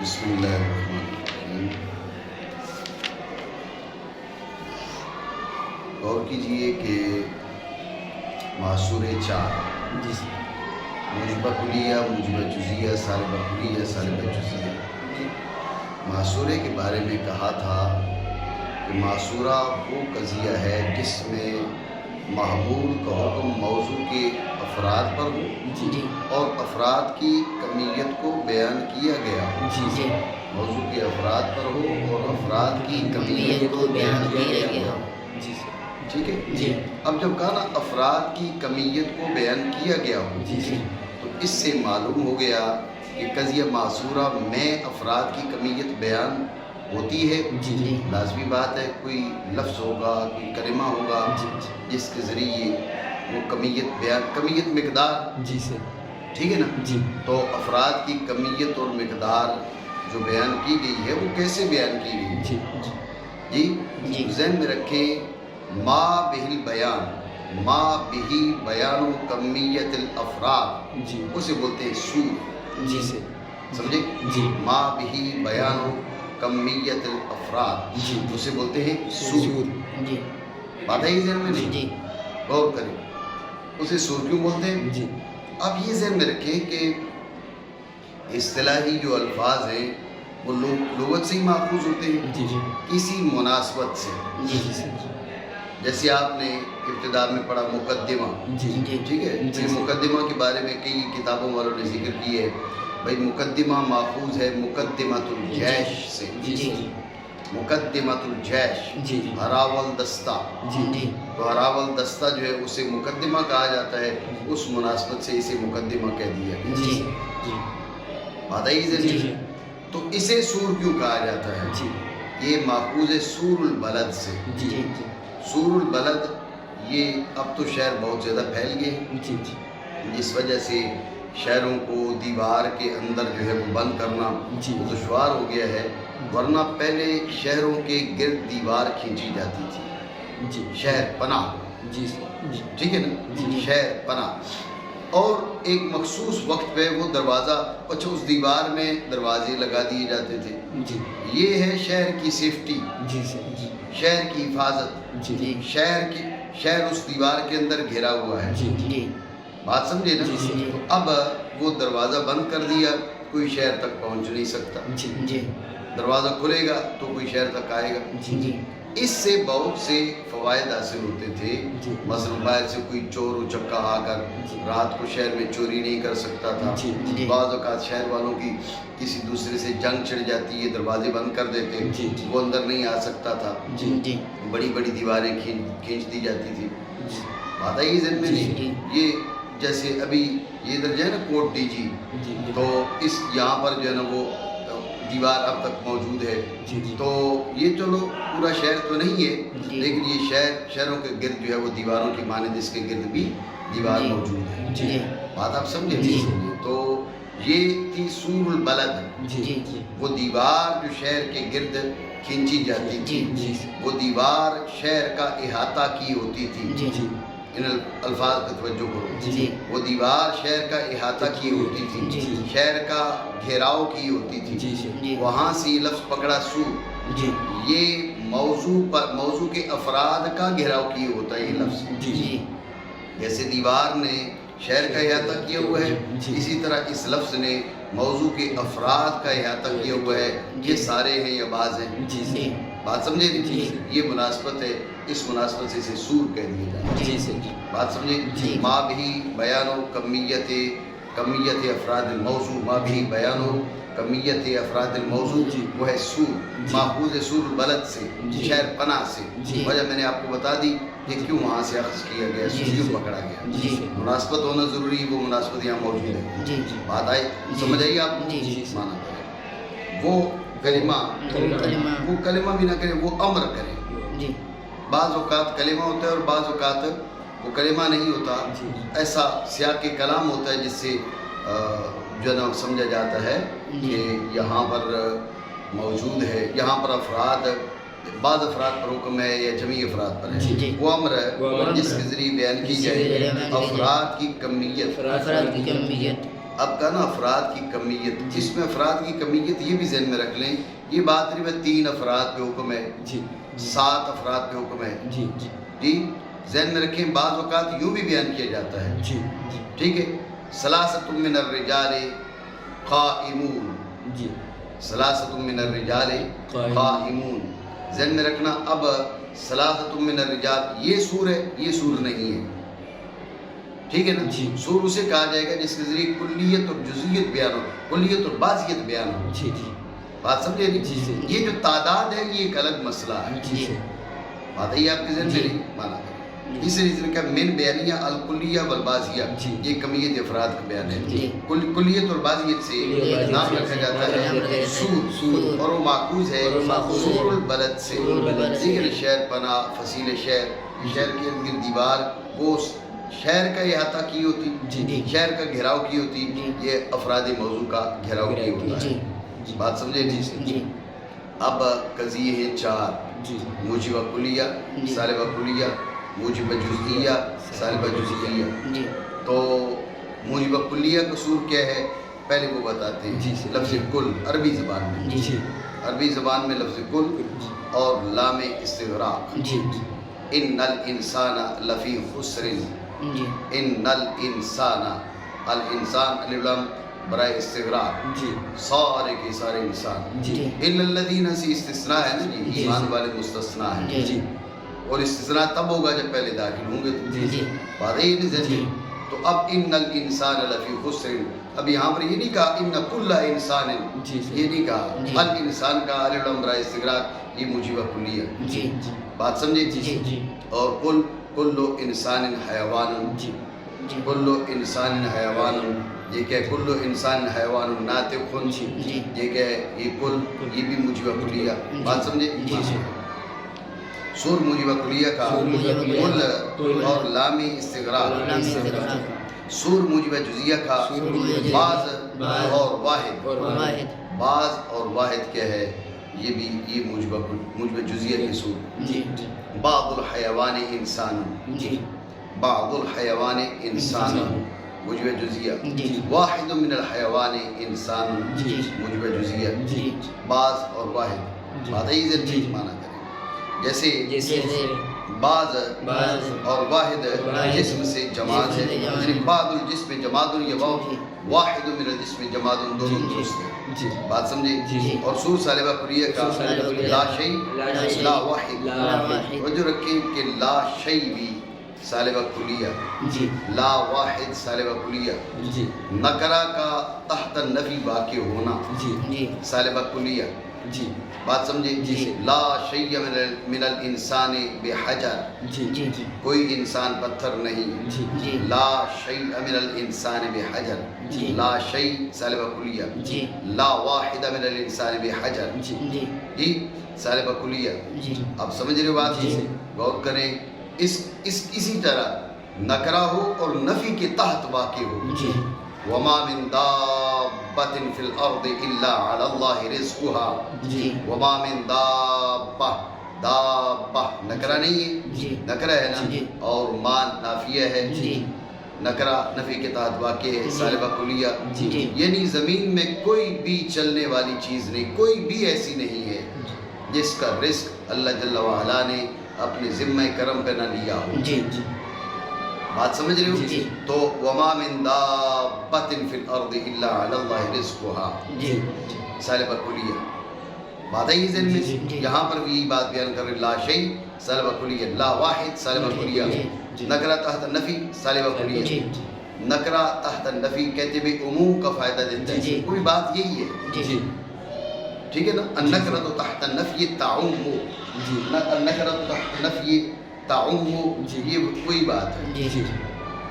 بسم اللہ الرحمن الرحیم. غور کیجئے کہ معصورے 4 موجبہ کلیہ، موجبہ جزیہ، سالبہ کلیہ، سالبہ جزیہ. معصورے کے بارے میں کہا تھا کہ معصورہ وہ قضیہ ہے جس میں محمول کا حکم موضوع کے افراد پر ہو اور افراد کی کمیت کو بیان کیا گیا ہو. موضوع کے افراد پر ہو اور افراد کی کمیت کو بیان کیا گیا ہو. ٹھیک ہے. اب جب کہا نا افراد کی کمیت کو بیان کیا گیا ہو تو اس سے معلوم ہو گیا کہ قضیہ معصورہ میں افراد کی کمیت بیان ہوتی ہے. لازمی بات ہے، کوئی لفظ ہوگا، کوئی کلمہ ہوگا جس کے ذریعے وہ کمیت بیان، کمیت مقدار، ٹھیک ہے نا. تو افراد کی کمیت اور مقدار جو بیان کی گئی ہے وہ کیسے بیان کی گئی؟ جی ذہن میں رکھیں، ما بہل بیان، ما بہی بیان و کمیت الافراد، اسے بولتے ہیں سور. سمجھے؟ ما بہی بیان و کمیت الافراد، اسے بولتے ہیں سور. بات ہے یہ ذہن میں نہیں؟ غور کریں، اسے سور کیوں بولتے ہیں؟ اب یہ ذہن میں رکھیں کہ اصطلاحی جو الفاظ ہیں وہ لغت سے ہی ماخوذ ہوتے ہیں کسی مناسبت سے. جیسے آپ نے ابتدا میں پڑھا مقدمہ، ٹھیک ہے. یہ مقدمہ کے بارے میں کئی کتابوں والوں نے ذکر کی ہے. بھائی مقدمہ ماخوذ ہے مقدمۃ الجیش سے. مقدمۃ الجیش، ہراول دستہ. تو ہراول دستہ جو ہے اسے مقدمہ کہا جاتا ہے، اس مناسبت سے اسے مقدمہ کہہ دیا گیا. بات آئی ذہن؟ تو اسے سور کیوں کہا جاتا ہے؟ یہ ماخوذ ہے سور البلد سے. سور البلد یہ اب تو شہر بہت زیادہ پھیل گئے ہیں، جس وجہ سے شہروں کو دیوار کے اندر جو ہے وہ بند کرنا دشوار ہو گیا ہے. ورنہ پہلے شہروں کے گرد دیوار کھینچی جاتی تھی. شہر پناہ، ٹھیک ہے نا، شہر پناہ. اور ایک مخصوص وقت پہ وہ دروازہ، اچھا اس دیوار میں دروازے لگا دیے جاتے تھے. یہ ہے شہر کی سیفٹی، شہر کی حفاظت. شہر اس دیوار کے اندر گھرا ہوا ہے. بات سمجھے نا؟ تو اب وہ دروازہ بند کر دیا، کوئی شہر تک پہنچ نہیں سکتا. دروازہ کھلے گا تو کوئی شہر تک آئے گا. اس سے بہت سے فوائد حاصل ہوتے تھے. مثلا باہر سے کوئی چور و چکا آ کر رات کو شہر میں چوری نہیں کر سکتا تھا. بعض اوقات شہر والوں کی کسی دوسرے سے جنگ چھڑ جاتی ہے، دروازے بند کر دیتے، وہ اندر نہیں آ سکتا تھا. بڑی بڑی دیواریں کھینچ دی جاتی تھی. بات آئی ذہن میں نہیں؟ یہ جیسے ابھی یہ ادھر جو ہے نا کوٹ ڈی جی، تو اس یہاں پر جو ہے نا وہ دیوار اب تک موجود ہے. تو یہ چلو پورا شہر تو نہیں ہے، لیکن یہ شہروں کے گرد جو ہے وہ دیواروں کی مانند اس کے گرد بھی دیوار موجود ہے. بات آپ سمجھے؟ تو یہ تھی سور البلد، وہ دیوار جو شہر کے گرد کھینچی جاتی تھی. وہ دیوار شہر کا احاطہ کی ہوتی تھی. ان الفاظ پہ توجہ کرو. وہ دیوار شہر کا احاطہ کی ہوتی تھی، شہر کا گھیراؤ کی ہوتی تھی. وہاں سے یہ لفظ پکڑا سور. یہ موضوع کے افراد کا گھیراؤ کی ہوتا ہے یہ لفظ. جیسے دیوار نے شہر کا احاطہ کیا ہوا ہے، اسی طرح اس لفظ نے موضوع کے افراد کا احاطہ کیا ہوا ہے. یہ سارے ہیں یا بعض ہیں؟ بات سمجھے نہیں؟ یہ مناسبت ہے، اس مناسبت سے اسے سور کہہ دیا جاتا ہے. بات سمجھے؟ ما بھی بیان و کمیت افراد الموضوع، ما بھی بیان و کمیت افراد الموضوع وہ ہے سور. ماخوذ ہے سور البلد سے، شہر پناہ سے. وجہ میں نے آپ کو بتا دی کہ کیوں وہاں سے اخذ کیا گیا، کیوں پکڑا گیا. مناسبت ہونا ضروری ہے، وہ مناسبت یہاں موجود ہے. بات آئی؟ سمجھ آئی آپ؟ مانا کرے وہ کلمہ، وہ کلمہ بھی نہ کرے، وہ امر کرے. بعض اوقات کلمہ ہوتا ہے اور بعض اوقات وہ کلمہ نہیں ہوتا. ایسا سیاق کلام ہوتا ہے جس سے جو نا سمجھا جاتا ہے کہ یہاں پر موجود ہے، یہاں پر افراد، بعض افراد پر حکم ہے یا جمعی افراد پر ہے. وہ امر ہے جس کے ذریعے بیان کی جائے افراد کی کمیت. اب کا نا افراد کی کمیت، جس میں افراد کی کمیت یہ بھی ذہن میں رکھ لیں، یہ بات نہیں میں 3 افراد پہ حکم ہے، 7 افراد پہ حکم ہے، جی ذہن میں رکھیں بعض اوقات یوں بھی بیان کیا جاتا ہے، ٹھیک ہے، ثلاثۃ من الرجال قائمون، ثلاثۃ من الرجال قائمون، ذہن میں رکھنا اب ثلاثۃ من الرجال یہ سور ہے، یہ سور نہیں ہے، ٹھیک ہے نا، سور اسے کہا جائے گا جس کے ذریعے کلیت اور جزئیت بیان ہو، کلیت اور بعضیت بیان ہو، بات سمجھے نہیں، یہ جو تعداد ہے یہ ایک الگ مسئلہ ہے، بات ہے یہ آپ کے ذہن میں نہیں مانا ہے، اس لیے کہ من بیانیہ الکلیہ والبعضیہ، یہ کمیت افراد کا بیان ہے، کلیت اور بعضیت سے نام رکھا جاتا ہے سور، اور وہ ماخوذ ہے سور البلد سے، ذکر شہر پناہ فصیل شہر، شہر کے ارد گرد دیوار وہ شہر کا احاطہ کی ہوتی، شہر کا گھیراؤ کی ہوتی، یہ افراد موضوع کا گھیراؤ کی ہوتا ہے، بات سمجھے نہیں، اب قضیے ہیں 4، موجبہ کلیہ، سالبہ کلیہ، موجبہ جزئیہ، سالبہ جزئیہ، تو موجبہ کلیہ کا سور کیا ہے پہلے وہ بتاتے ہیں، لفظ کل عربی زبان میں، عربی زبان میں لفظ کل اور لام استغراق، ان الانسان لفی خسر، ان الانسان، الانسان علیہ السلام برائے استغراق، سارے کے سارے انسان، الا الذین سے استثناء ہے نا جی، ایمان والے مستثناء ہیں، اور استثناء تب ہوگا جب پہلے داخل ہوں گے، بات ہے یہ نہیں ذہن، تو اب ان الانسان لفی خسر، اب یہاں پر یہ نہیں کہا ان کل انسان، یہ نہیں کہا الانسان کا علیہ السلام برائے استغراق، یہ موجبہ کلیہ، بات سمجھے، اور کل انسان حیوان، کل انسان حیوان، یہ کہ کل انسان حیوان ناطق، یہ کہ یہ کل یہ بھی موجبہ کلیہ، بات سمجھے، سور موجبہ کلیہ کا کل اور لام استغراق، سور موجبہ جزیہ کا بعض اور واحد، بعض اور واحد کیا ہے یہ بھی یہ موجبہ جزیہ کی سور، بعض الحیوان انسان، بعض الحیوان انسان موجبہ جزیہ، واحد من الحیوان انسان موجبہ جزیہ، بعض اور واحد، بات ہے یہ مانا کریں، جیسے بعض اور واحد جسم سے جماعت ہے، یعنی بعض الجسم جماعت، یہ واحد من الجسم جماعت، دونوں درست ہے، بات سمجھے، اور سور سالبہ کلیہ کا لا شیء لا واحد، توجہ رکھیں کہ لا شیء بھی سالبہ کلیہ، لا واحد سالبہ کلیہ، نکرہ کا تحت النفی واقع ہونا سالبہ کلیہ، بات سمجھے، لا شیء من الانسان بحجر، کوئی انسان پتھر نہیں، لا شیء من الانسان بحجر، لا شیء سالبہ کلیہ، لا واحد من الانسان بحجر، جی سالبہ کلیہ، اب سمجھ رہے بات، غور کریں، اسی طرح نکرہ ہو اور نفی کے تحت واقع ہو، وما من دابۃ فی الارض الا علی اللہ رزقها، وما من دابہ، دابہ نکرہ نہیں ہے، نکرہ ہے نا، اور مان نافیہ ہے، نکرہ نفی کے تحت واقع ہے، سالبہ کلیہ، یعنی زمین میں کوئی بھی چلنے والی چیز نہیں، کوئی بھی ایسی نہیں ہے جس کا رزق اللہ جل وعلا نے اپنے ذمہ کرم پہ نہ لیا ہو، بات سمجھ رہے ہو، تو وما من دابۃ فی الارض الا علی اللہ رزقها، سالبہ کلیہ، بات ہے یہ ذہن میں، یہاں پر بھی یہی بات بیان کر رہے، لا شیء سالبہ کلیہ، لا واحد سالبہ کلیہ، نکرہ تحت النفی سالبہ کلیہ، نکرہ تحت النفی کہتے بھی عموم کا فائدہ دیتا ہے، کوئی بات یہی ہے، ٹھیک ہے نا، النکرۃ تحت النفی تعم، النکرۃ تحت النفی تعم، یہ کوئی بات ہے،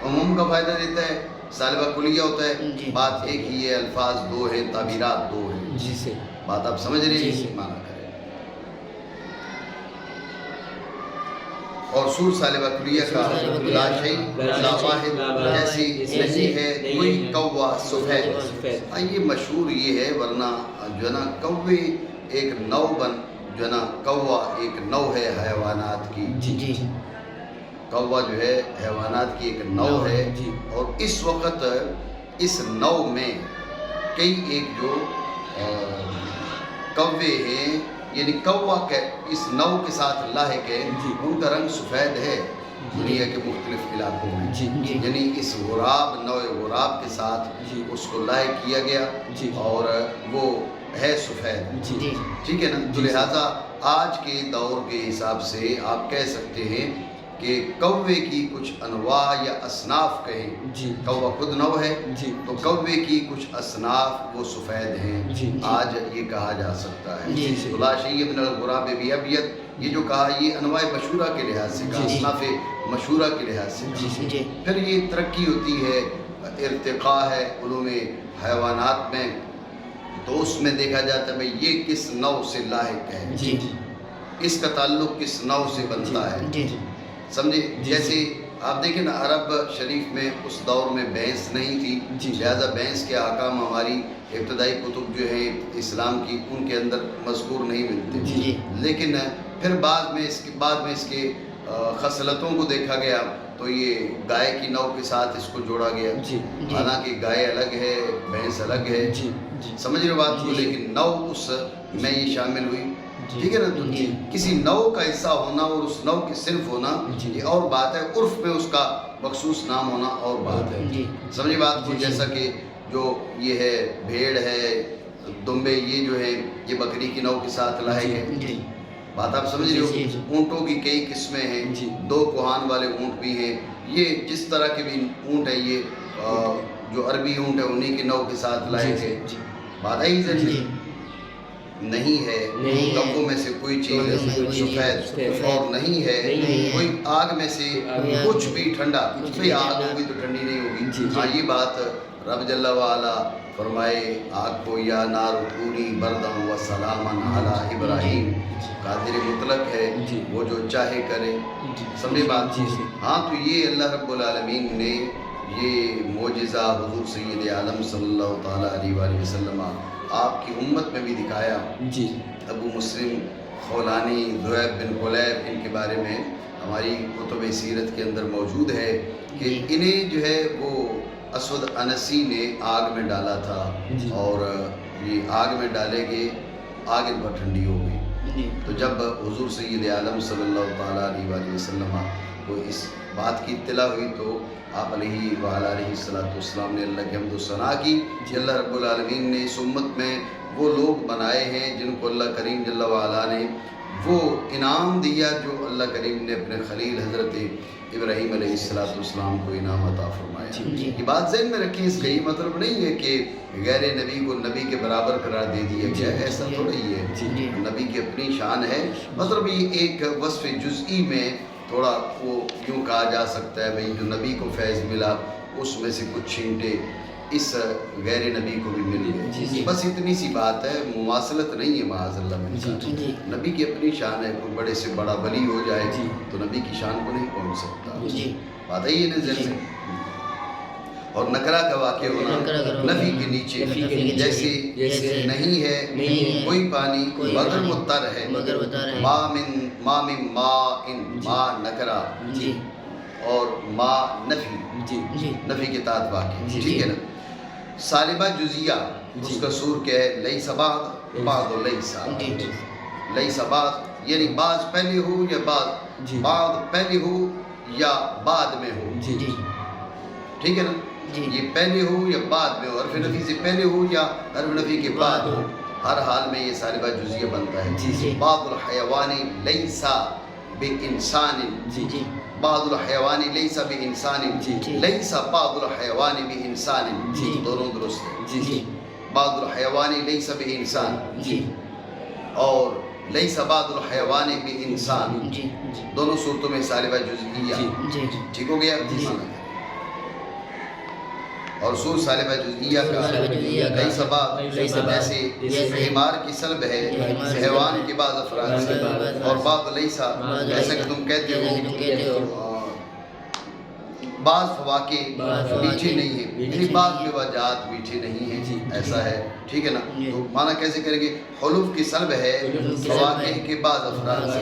عموم کا فائدہ دیتا ہے، سالبہ کلیہ ہوتا ہے، بات ایک ہی ہے، الفاظ دو ہیں، تعبیرات دو ہیں، بات آپ سمجھ رہے ہیں، مانا کریں، اور سور سالبہ کلیہ کا لا شیء لا واحد، جیسی نہیں ہے کوئی کوا سفید، یہ مشہور یہ ہے، ورنہ جو ہے نا کوے ایک نو جو ہے نا کوا ایک نو ہے حیوانات کی، کوا جو ہے حیوانات کی ایک نو ہے، اور اس وقت اس نو میں کئی ایک جو کوے ہیں، یعنی کوا اس نو کے ساتھ لاحق ہے، ان کا رنگ سفید ہے دنیا کے مختلف علاقوں میں، یعنی اس غراب، نوع غراب کے ساتھ اس کو لاحق کیا گیا اور وہ ہے سفید، ٹھیک ہے نا؟ تو لہٰذا آج کے دور کے حساب سے آپ کہہ سکتے ہیں کہ کوے کی کچھ انواع یا اصناف کہیں، کوا خود نو ہے تو کوے کی کچھ اصناف وہ سفید ہیں، آج یہ کہا جا سکتا ہے۔ لا شیء من الغراب ابیض، یہ جو کہا یہ انواع مشہورہ کے لحاظ سے کہا، اصناف مشہورہ کے لحاظ سے کہا۔ پھر یہ ترقی ہوتی ہے، ارتقاء ہے علوم حیوانات میں، تو اس میں دیکھا جاتا ہے بھئی یہ کس نو سے لاحق ہے، اس کا تعلق کس نو سے بنتا ہے، سمجھے؟ جیسے آپ دیکھیں نا عرب شریف میں اس دور میں بھینس نہیں تھی، لہذا بھینس کے احکام ہماری ابتدائی کتب جو ہیں اسلام کی ان کے اندر مذکور نہیں ملتے، لیکن پھر بعد میں اس کے خصلتوں کو دیکھا گیا تو یہ گائے کی نو کے ساتھ اس کو جوڑا گیا، حالانکہ گائے الگ ہے، بھینس الگ ہے، سمجھ رہے بات کو، لیکن نو اس میں یہ شامل ہوئی، ٹھیک ہے نا؟ تو کسی نو کا حصہ ہونا اور اس نو کی صنف ہونا یہ اور بات ہے، عرف میں اس کا مخصوص نام ہونا اور بات ہے، سمجھے بات کو؟ جیسا کہ جو یہ ہے بھیڑ ہے، دمبے، یہ جو ہے یہ بکری کی نو کے ساتھ لاحق ہے، بات آپ سمجھ رہے ہو؟ اونٹوں کی کئی قسمیں ہیں، 2 کوہان والے اونٹ بھی ہیں، یہ جس طرح کے بھی اونٹ ہیں یہ جو عربی اونٹ ہے انہی کی نو کے ساتھ لاحق ہے، بات ہے ہی نہیں ہے کبوں میں سے کوئی چیز سفید اور نہیں ہے کوئی آگ میں سے کچھ بھی ٹھنڈا، کچھ بھی آگ ہوگی تو ٹھنڈی نہیں ہوگی۔ ہاں یہ بات رب جل وعلا فرمائے آگ کو یا نار کونی بردم و سلامن علی ابراہیم، قادر مطلق ہے، وہ جو چاہے کرے، سمجھے بات؟ ہاں تو یہ اللہ رب العالمین نے یہ معجزہ حضور سید عالم صلی اللہ تعالیٰ علیہ وآلہ وسلم آپ کی امت میں بھی دکھایا۔ ابو مسلم خولانی، ذؤیب بن قلیب، ان کے بارے میں ہماری کتب سیرت کے اندر موجود ہے کہ انہیں جو ہے وہ اسود انسی نے آگ میں ڈالا تھا اور یہ آگ میں ڈالے گئے، آگ ان پر ٹھنڈی ہو گئی۔ تو جب حضور سید عالم صلی اللہ تعالیٰ علیہ وآلہ وسلم کو اس بات کی اطلاع ہوئی تو آپ علیہ وآلہ السلام نے اللہ کی حمد و ثنا کی کہ اللہ رب العالمین نے اس امت میں وہ لوگ بنائے ہیں جن کو اللہ کریم جل وعلا نے وہ انعام دیا جو اللہ کریم نے اپنے خلیل حضرت ابراہیم علیہ السلام کو انعام عطا فرمایا۔ یہ بات ذہن میں رکھیں، اس کا یہ مطلب نہیں ہے کہ غیر نبی کو نبی کے برابر قرار دے دیا گیا، ایسا تھوڑا ہی ہے، نبی کی اپنی شان ہے، مطلب یہ ایک وصف جزئی میں تھوڑا وہ یوں کہا جا سکتا ہے بھئی جو نبی کو فیض ملا اس میں سے کچھ چھینٹے اس غیر نبی کو بھی مل گئے، بس اتنی سی بات ہے، مماثلت نہیں ہے معاذ اللہ میں۔ نبی کی اپنی شان ہے، کوئی بڑے سے بڑا ولی ہو جائے تو نبی کی شان کو نہیں پہنچ سکتا، بات ہے یہ نظر میں۔ اور نکرہ کا واقع ہونا نفی کے نیچے، جیسے نہیں ہے کوئی پانی مگر وہ تر ہے، ما من ما نکرہ اور ما نفی کے تحت واقع، ٹھیک ہے نا؟ سالبہ جزیہ اس کا سور کیا ہے؟ لیس بعض بعض لیس بعض، یعنی بعض پہلے ہو یا بعض پہلے ہو یا بعد میں ہو، ٹھیک ہے نا؟ یہ پہلے ہو یا بعد میں ہو، حرف نفی سے پہلے ہو یا حرف نفی کے بعد ہو، ہر حال میں یہ سالبہ جزیہ بنتا ہے۔ بعض الحیوان لیس بانسان، بعض الحیوان لیس بانسان، لیس بعض الحیوان بانسان، دونوں درست ہے، بعض الحیوان لیس بانسان اور لیس بعض الحیوان بانسان، دونوں صورتوں میں سالبہ جزیہ، ٹھیک ہو گیا؟ اور سور سالبہ جزئیہ کا کئی سباب جیسے حمار کی سلب ہے حیوان کے بعض افراد سے، اور بعض لیسا جیسا کہ تم کہتے ہو بعض فواکے میٹھے نہیں ہیں، یعنی بعض مواجہات میٹھے نہیں ہیں، ایسا ہے، ٹھیک ہے نا؟ تو معنی کیسے کریں گے؟ حلوف کی سلب ہے فواکے کے بعض افراد سے،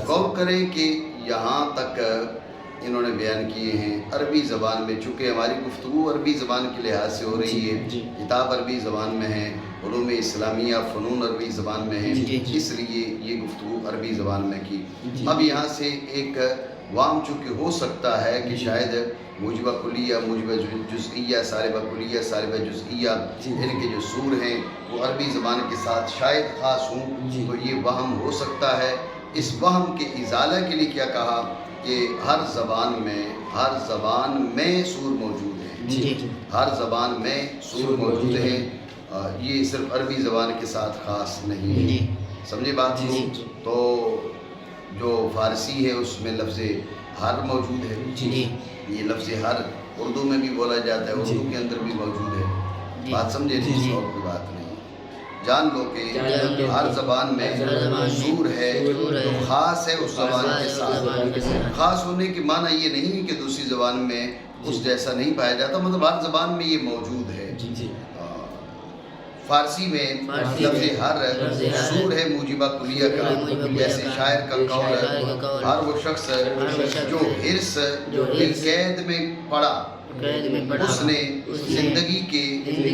غور کریں کہ یہاں تک انہوں نے بیان کیے ہیں عربی زبان میں، چونکہ ہماری گفتگو عربی زبان کے لحاظ سے ہو رہی ہے، کتاب عربی زبان میں ہے، علوم اسلامیہ فنون عربی زبان میں ہے، اس لیے یہ گفتگو عربی زبان میں کی۔ اب یہاں سے ایک وام چونکہ ہو سکتا ہے کہ شاید موجبہ کلیہ، موجبہ جزئیہ، سالبہ کلیہ، سالبہ جزئیہ، ان کے جو سور ہیں وہ عربی زبان کے ساتھ شاید خاص ہوں، تو یہ وہم ہو سکتا ہے۔ اس وہم کے ازالہ کے لیے کیا کہا کہ ہر زبان میں سور موجود ہیں، ہر زبان میں سور موجود ہیں، یہ صرف عربی زبان کے ساتھ خاص نہیں ہے۔ سمجھے بات کو؟ تو جو فارسی ہے اس میں لفظ ہر موجود ہے، یہ لفظ ہر اردو میں بھی بولا جاتا ہے، اردو کے اندر بھی موجود ہے، بات سمجھے؟ اور کوئی بات نہیں، جان لو کہ ہر زبان میں سور ہے جو خاص ہے اس زبان کے ساتھ۔ خاص ہونے کی معنی یہ نہیں کہ دوسری زبان میں اس جیسا نہیں پایا جاتا، مطلب ہر زبان میں یہ موجود ہے۔ فارسی میں لفظ ہر سور ہے موجبہ کلیہ کا، جیسے شاعر کا قول ہے، ہر وہ شخص جو حرص بالقید میں پڑا اس نے زندگی کے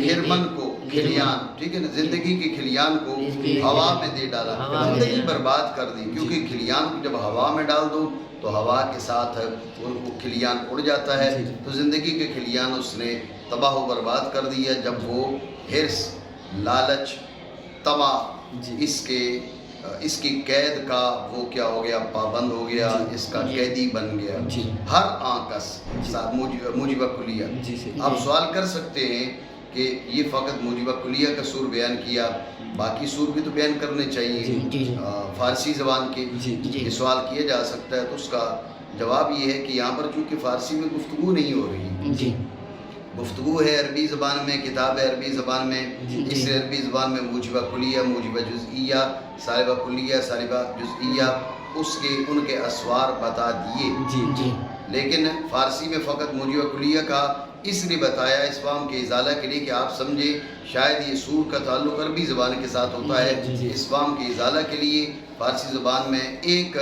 کھرمن کو، کھلیان، ٹھیک ہے نا، زندگی کے کھلیان کو ہوا میں دے ڈالا، زندگی برباد کر دی، کیونکہ کھلیان کو جب ہوا میں ڈال دو تو ہوا کے ساتھ ان کو کھلیان اڑ جاتا ہے، تو زندگی کے کھلیان اس نے تباہ و برباد کر دیا جب وہ حرص، لالچ، طمع، اس کی قید کا وہ کیا ہو گیا، پابند ہو گیا، اس کا قیدی بن گیا۔ ہر آنکس موجبہ کلیہ۔ آپ سوال کر سکتے ہیں کہ یہ فقط موجبہ کلیہ کا سور بیان کیا، باقی سور بھی تو بیان کرنے چاہیے فارسی زبان کے، یہ سوال کیا جا سکتا ہے۔ تو اس کا جواب یہ ہے کہ یہاں پر چونکہ فارسی میں گفتگو نہیں ہو رہی، گفتگو ہے عربی زبان میں، کتاب ہے عربی زبان میں، اس سے عربی زبان میں موجبہ کلیہ، موجبہ جزئیہ، سالبہ کلیہ، سالبہ جزئیہ، ان کے اسوار بتا دیے، لیکن فارسی میں فقط موجبہ کلیہ کا اس لیے بتایا اس وہم کے ازالہ کے لیے کہ آپ سمجھے شاید یہ سور کا تعلق عربی زبان کے ساتھ ہوتا ہے۔ اس وہم کے ازالہ کے لیے فارسی زبان میں ایک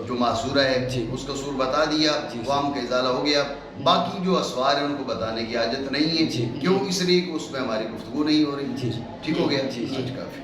جو معصورہ ہے اس کا سور بتا دیا، وہم کا ازالہ ہو گیا، باقی جو اسوار ہیں ان کو بتانے کی حاجت نہیں ہے، کیوں؟ اس لیے کہ اس میں ہماری گفتگو نہیں ہو رہی۔ ٹھیک ہو گیا؟ آج کافی۔